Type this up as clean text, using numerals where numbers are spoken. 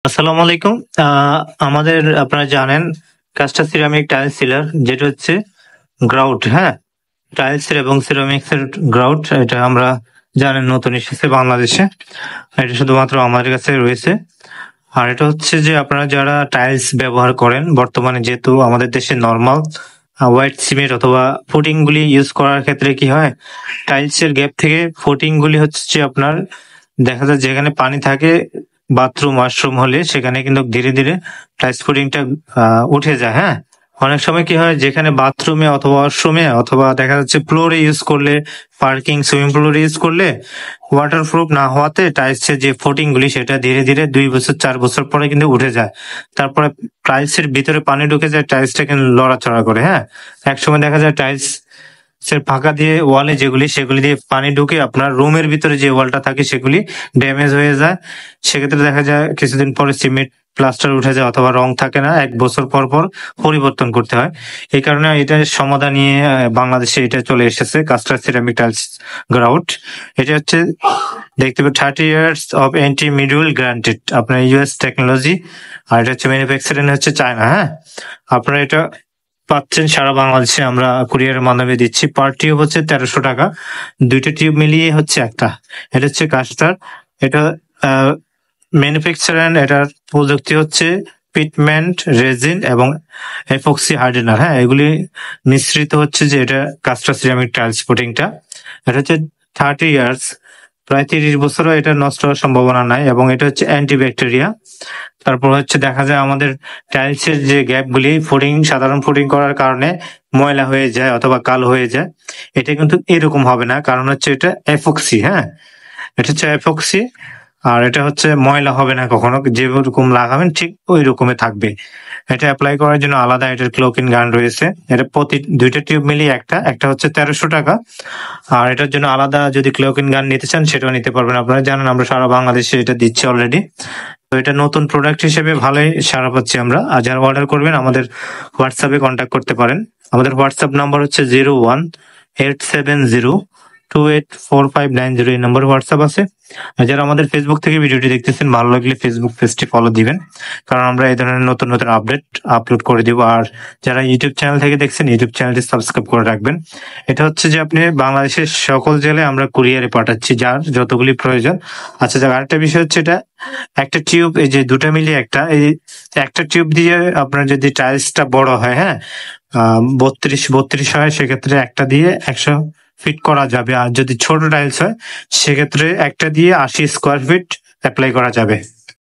আসসালামু আলাইকুম। আমাদের আপনারা জানেন কাস্টা সিরামিক টাইলস সিলার যেটা হচ্ছে গ্রাউট, হ্যাঁ? টাইলসের এবং সিরামিক্সের গ্রাউট এটা আমরা জানেন নতুন এসেছে বাংলাদেশে। এটা শুধুমাত্র আমাদের কাছে রয়েছে। আর এটা হচ্ছে যে আপনারা যারা টাইলস ব্যবহার করেন বর্তমানে যেহেতু আমাদের দেশে নরমাল হোয়াইট সিমেন্ট অথবা ফুটিং গুলি ইউজ করার ক্ষেত্রে কি হয় টাইলসের গ্যাপ থেকে ফুটিং গুলি হচ্ছে যে আপনার দেখা যায় যেখানে পানি থাকে বাথরুম ওয়াশরুম হলে সেখানে কিন্তু ধীরে ধীরে টাইলস ফুটিংটা উঠে যায়, হ্যাঁ। অনেক সময় কি হয় যেখানে বাথরুমে অথবা ওয়াশরুমে অথবা দেখা যাচ্ছে ফ্লোরে ইউজ করলে পার্কিং সুইমিং পুলে ইউজ করলে ওয়াটারপ্রুফ না হওয়াতে টাইলসের যে ফুটিং গুলি সেটা ধীরে ধীরে 2 বছর 4 বছর পরে কিন্তু উঠে যায়। তারপরে টাইলসের ভিতরে পানি ঢুকে যায়, টাইলসটা কিন্তু লড়াচড়া করে, হ্যাঁ। একসময় দেখা যায় টাইলস ফাঁকা দিয়ে ওয়ালে যেগুলি সেগুলি দিয়ে পানি ঢুকে আপনার রুমের ভিতরে যে ওয়ালটা থাকে সেগুলি ড্যামেজ হয়ে যায়। সেক্ষেত্রে দেখা যায় কিছুদিন পরে সিমেন্ট প্লাস্টার উঠে যায় অথবা রং থাকে না, 1 বছর পর পর পরিবর্তন করতে হয়। এই কারণে এটা সমাধান নিয়ে বাংলাদেশে এটা চলে এসেছে কাস্টার সিরামিক টাইলস গ্রাউট। এটা হচ্ছে দেখতে পাবেন 30 years of anti middle granted আপনার ইউএস টেকনোলজি। আর এটা হচ্ছে ম্যানুফ্যাকচারিং হচ্ছে চায়না, হ্যাঁ। আপনারা এটা পাচ্ছেন সারা বাংলাদেশে, আমরা কুরিয়ারের মাধ্যমে দিচ্ছি। পার টিউব হচ্ছে 1300 টাকা, 2টা টিউব মিলিয়ে হচ্ছে একটা। এটা হচ্ছে কাস্টার। এটা ম্যানুফ্যাকচার এটার প্রযুক্তি হচ্ছে পিটমেন্ট রেজিন এবং এপক্সি হার্ডেনার, হ্যাঁ। এগুলি মিশ্রিত হচ্ছে যে এটা কাস্টার সিরামিক টাইলস ফুটিংটা। এটা হচ্ছে 30 ইয়ার্স, প্রায় 30 বছরও এটা নষ্ট হওয়ার সম্ভাবনা নাই এবং এটা হচ্ছে অ্যান্টিব্যাকটেরিয়া। তারপর হচ্ছে দেখা যায় আমাদের টাইলসের যে গ্যাপগুলি সাধারণ ফুটিং করার কারণে ময়লা হয়ে যায় অথবা কালো হয়ে যায়, এটা কিন্তু এরকম হবে না, কারণ হচ্ছে এটা এপক্সি, হ্যাঁ। এটা হচ্ছে এপক্সি। আর এটা হচ্ছে ময়লা হবে না কখনো, যেরকম লাগাবেন ঠিক ওই রকমই থাকবে। এটা অ্যাপ্লাই করার জন্য আলাদা এটার ক্লোকিন গান রয়েছে। এটা প্রতি 2টা টিউব মিলিয়ে একটা হচ্ছে 1300 টাকা। আর এটার জন্য আলাদা যদি ক্লোকিন গান নিতে চান সেটাও নিতে পারবেন। আপনারা জানেন আমরা সারা বাংলাদেশে এটা দিচ্ছি অলরেডি। তো এটা নতুন প্রোডাক্ট হিসেবে ভালোই সাড়া পাচ্ছি আমরা। আর যারা অর্ডার করবেন আমাদের হোয়াটসঅ্যাপে কন্ট্যাক্ট করতে পারেন। আমাদের হোয়াটসঅ্যাপ নাম্বার হচ্ছে 01-870-284590, এই নম্বরে হোয়াটসঅ্যাপ আছে। আর যারা আমাদের ফেসবুক থেকে ভিডিওটি দেখতেছেন ভালো লাগলে ফেসবুক পেজটি ফলো দিবেন, কারণ আমরা এই ধরনের নতুন নতুন আপডেট আপলোড করে দিব। আর যারা ইউটিউব চ্যানেল থেকে দেখছেন ইউটিউব চ্যানেলটি সাবস্ক্রাইব করে রাখবেন। এটা হচ্ছে যে আপনি বাংলাদেশের সকল জেলায় আমরা কুরিয়ারে পাঠাচ্ছি যার যতগুলি প্রয়োজন। আচ্ছা, আরেকটা বিষয় হচ্ছে এটা একটা টিউব, এই যে 2টা মিলিয়ে এই একটা টিউব দিয়ে আপনার যদি টাইলসটা বড় হয়, হ্যাঁ, 32 হয়, সেক্ষেত্রে একটা দিয়ে 100 ফিট করা যাবে। আর যদি ছোট টাইলস হয় সেক্ষেত্রে একটা দিয়ে 80 স্কোয়ার ফিট অ্যাপ্লাই করা যাবে।